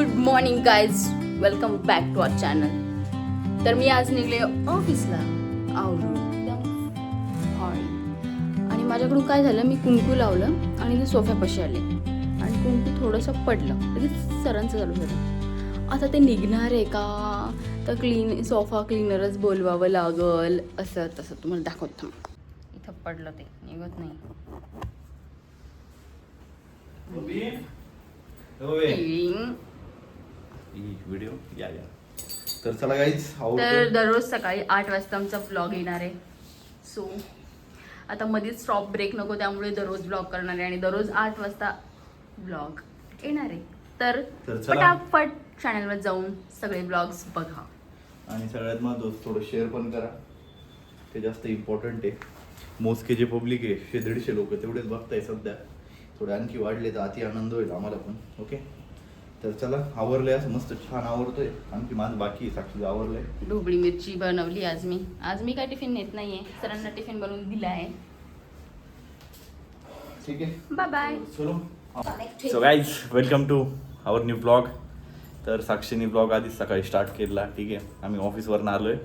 Good morning guys, welcome back to our channel. तर मी आज निघले ऑफिसला आवरून आणि माझ्याकडून काय झालं, मी कुंकू लावलं आणि ते सोफ्यापाशी आले आणि कुंकू थोडंसं पडलं, लगेच सरांचं चालू झालं. आता ते निघणार आहे का, तर सोफा क्लीनरच बोलवावं लागल, असं तसं तुम्हाला दाखवत थांब. इथं पडलं, ते निघत नाही. व्हिडिओ या तर चला गाईज. तर दररोज सकाळी 8 वाजता आमचा ब्लॉग येणार आहे. सो आता मध्येच स्टॉप ब्रेक नको, त्यामुळे दररोज ब्लॉग करणार आहे आणि दररोज 8 वाजता ब्लॉग येणार आहे. तर फटाफट चॅनलवर जाऊन सगळे ब्लॉग्स बघा आणि सगळ्यात महत्त्वाचं थोडं शेअर पण करा, ते जास्त इम्पॉर्टंट आहे. मोजके जे पब्लिक आहे 100-150 लोक तेवढेच बघताय सध्या, थोडे आणखी वाढले तर अति आनंद होईल आम्हाला पण. ओके, तर चला. आवरलंय, असं मस्त छान आवरतोय. आणखी माझं बाकी साक्षी आवरलंय. ढोबळी मिरची बनवली आज मी काय टिफिन नेत नाहीये, सरांना टिफिन बनवून दिला आहे. ठीक आहे, बाय बाय. चलो. So guys, welcome to our new blog. तर साक्षीने ब्लॉग आधीच सकाळी स्टार्ट केला. ठीक आहे, आम्ही ऑफिसवरून आलो आहे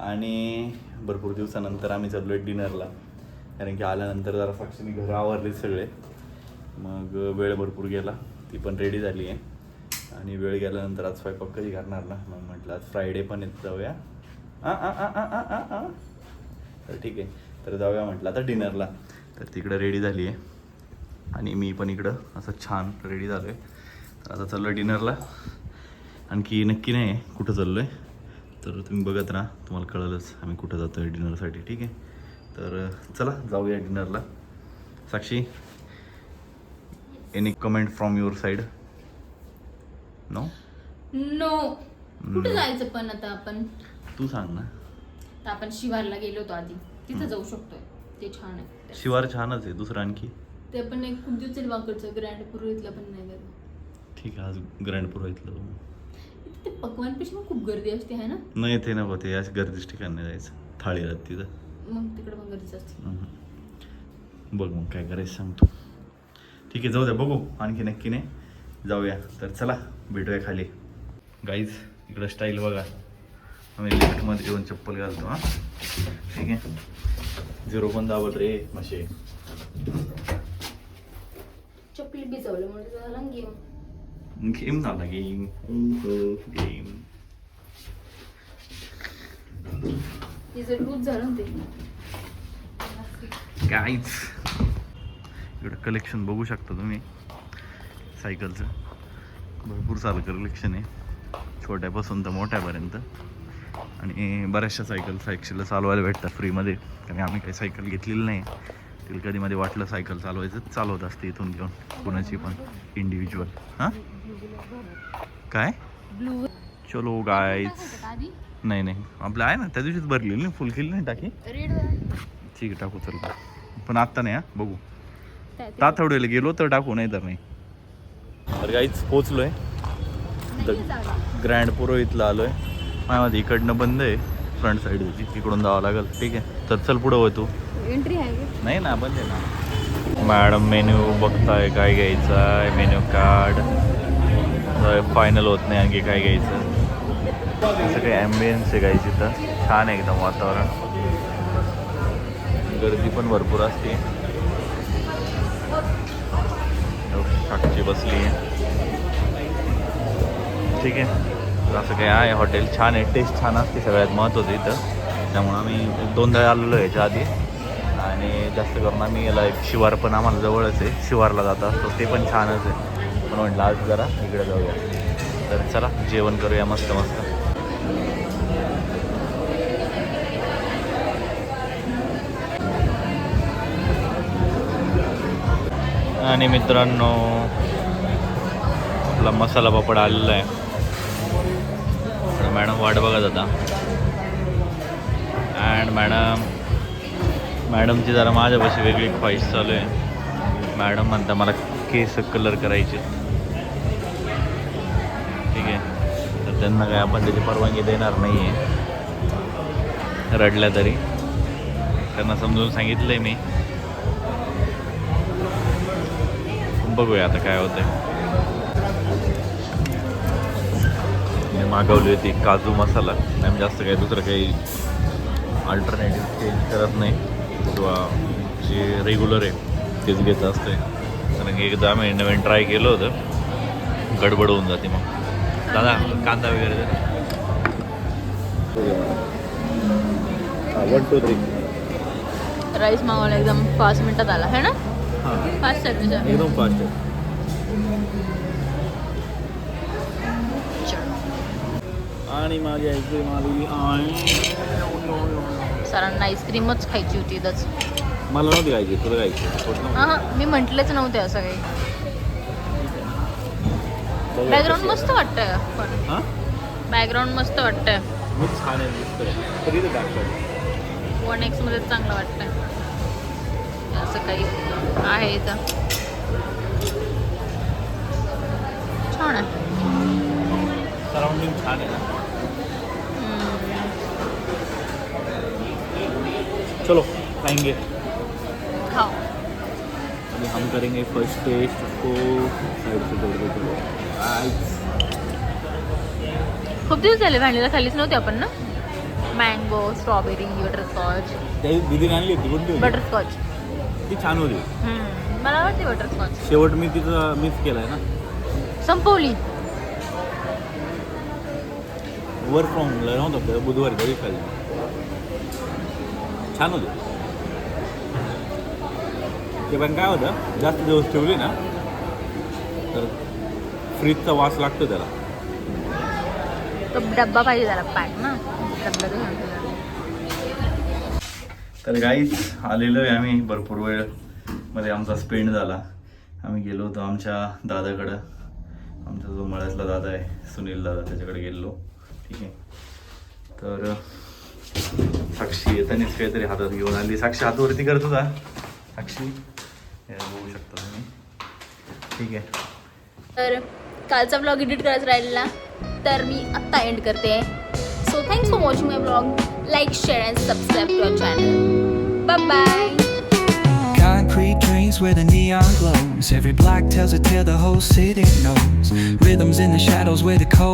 आणि भरपूर दिवसानंतर आम्ही चाललो आहे डिनरला. कारण की आल्यानंतर जरा साक्षीने घरं आवरले सगळे, मग वेळ भरपूर गेला. ती पण रेडी झाली आहे आणि वेळ गेल्यानंतर आज स्वयंपाक कधी करणार ना, मग म्हटलं आज फ्रायडे पण येत जाऊया. तर ठीक आहे, तर जाऊया म्हटलं आता डिनरला. तर तिकडं रेडी झाली आहे आणि मी पण इकडं असं छान रेडी झालो आहे. तर आता चाललो आहे डिनरला. आणखी नक्की नाही कुठं चाललो आहे, तर तुम्ही बघत राहा, तुम्हाला कळलंच आम्ही कुठं जातो आहे डिनरसाठी. ठीक आहे, तर चला जाऊया डिनरला. Sakshi, any comment from your side? No कुठं जायचं पण आता आपण? तू सांग ना. तर आपण शिवारला गेलो होतो आधी, तिथं जाऊ शकतोय, ते छान आहे. शिवार छानच आहे. दुसरं आणखी ते पण एक खूप दिवस वाकडचं ग्रँड पुरोहितला पण नाही गेलो. ठीक आहे, आज ग्रँड पुरोहितलं ते पकवानपेक्षा मग खूप गर्दी असते आहे ना? नाही, ते नको, ते अशा गर्दीच ठिकाण नाही जायचं. थाळी राहत तिथं, मग तिकडे पण गर्दीच असते. बघ मग काय करायचं सांगतो. ठीक आहे, जाऊ द्या, बघू आणखी नक्की नाही जाऊया. तर चला भेटूया खाली. गाईज, इकडं स्टाईल बघा, आम्ही लिफ्टमध्ये येऊन चप्पल घालतो. हां ठीक आहे, 0 पण दाबत रे मशे. चप्पल भिजवलं म्हणजे झाला गेम झाला, गेम. लूज झालं ते. गाईज, इकडं कलेक्शन बघू शकता तुम्ही सायकलचं. भरपूर सारं कलेक्शन आहे, छोट्यापासून तर मोठ्यापर्यंत. आणि बऱ्याचशा सायकलला चालवायला भेटतात फ्रीमध्ये. कारण आम्ही काही सायकल घेतलेली नाही. तिला कधी मध्ये वाटलं सायकल चालवायचं, चालवत असते इथून घेऊन कुणाची पण इंडिव्हिज्युअल. हां काय चलो गाईज. नाही, आपलं आहे ना, त्या दिवशीच भरलेली नाही, फुल केली नाही टाकी. ठीक आहे, टाकू चल, पण आत्ता नाही. बघू, तातवड्याला गेलो तर टाकू, नाही तर नाही. तर गाईज पोचलोय, ग्रँड पुरोहितला आलोय. माझ्यामध्ये इकडनं बंद आहे, फ्रंट साईड होती, तिकडून जावं लागेल. ठीक आहे, तर चल पुढं होतो. एंट्री आहे नाही ना, बंद आहे ना. मॅडम मेन्यू बघताय, काय घ्यायचं आहे, मेन्यू कार्ड. फायनल होत नाही आणखी काय घ्यायचं. सगळे ॲम्बियन्स आहे गाईज इथं, छान आहे एकदम वातावरण. गर्दी पण भरपूर असते. साक्षी बसली आहे. ठीक आहे, तर असं काही आहे. हॉटेल छान आहे, टेस्ट छान असते, सगळ्यात महत्त्वाचं इथं. त्यामुळं आम्ही 2दा आलेलो आहे याच्या आधी. आणि जास्त करून आम्ही याला एक शिवार पण आम्हाला जवळच आहे, शिवारला जात असतो, ते पण छानच आहे. पण म्हटलं आज जरा इकडे जाऊया. तर चला जेवण करूया मस्त मस्त. आणि मित्रांनो, आपला मसाला पापड आलेला आहे. मॅडम वाट बघत होता. अँड मॅडमची जरा माझ्यापाशी वेगळी ख्वाहिश चालू आहे. मॅडम म्हणता मला केस कलर करायचे. ठीक आहे, तर त्यांना काय आपण त्याची परवानगी देणार नाही आहे, रडल्या तरी. त्यांना समजून सांगितलं आहे मी. बघूया आता काय होतंय. मागवली होती काजू मसाला. आम्ही जास्त काही दुसरं काही अल्टरनेटिव्ह चेंज करत नाही किंवा जे रेग्युलर आहे तेच घेत असतोय. कारण की एकदा आम्ही नवीन ट्राय केलं होतं, गडबड होऊन जाते. मग दादा कांदा वगैरे दे ना. 1 2 3 राईस मागवला एकदम 5 मिनिटात आला है ना. हां फास्ट आहे तुझ्या. एकदम फास्ट आहे. आणि माझी आईस्क्रीम आली. सरांना आईस्क्रीमच खायची होती इथंच. मला नव्हती खायची, तुला खायची. हां मी म्हटलेच नव्हते असं काही. बॅकग्राऊंड मस्त वाटतंय पण. हां बॅकग्राऊंड मस्त वाटतंय. खूप छान आहे, दिसतंय. तरी ते दाखवलं 1x मध्ये चांगलं वाटतंय. असं काही आहे इथं. छान आहे. सराउंडिंग छान आहे ना. चलो खाएंगे. खाओ. अभी हम करेंगे फर्स्ट टेस्ट. उसको साइड से जोड़ दो. खूप दिवस झाले व्हॅनिला खालीच नव्हती आपण ना. Mango, strawberry, butterscotch. त्या दिदीने आणली होती कोणती होती? बटरस्कॉच ती छान होती. मला आवडते बटरस्कॉच. शेवट मी तिचं मिस केलाय ना. संपवली. वर्क फ्रॉम नव्हतं आपल्याला, बुधवारी तरी खाली छान होते ते. पण काय होतं, जास्त दिवस ठेवली ना तर फ्रीजचा वास लागतो त्याला. तो डब्बा पाहिजे त्याला पॅक ना. डब्बा तो घेऊन ठेवला. तर गाईच आलेलो आहे आम्ही. भरपूर वेळ मध्ये आमचा स्पेंड झाला. आम्ही गेलो होतो आमच्या दादाकडं. आमचा जो मळ्यातला दादा आहे सुनील दादा, त्याच्याकडे गेलो. ठीक आहे. तर साक्षी येतानीच काहीतरी हातात घेऊन आली. साक्षी हातवरती करत होता. साक्षी हे बघू शकता तुम्ही. ठीक आहे. तर कालचा ब्लॉग एडिट करायचा राहिलेला तर मी आत्ता एंड करते. So thanks for watching my blog. Like, share and subscribe to our channel. Bye bye. Concrete dreams where the neon glows. Every block tells a tale the whole city knows. Rhythms in the shadows where the cold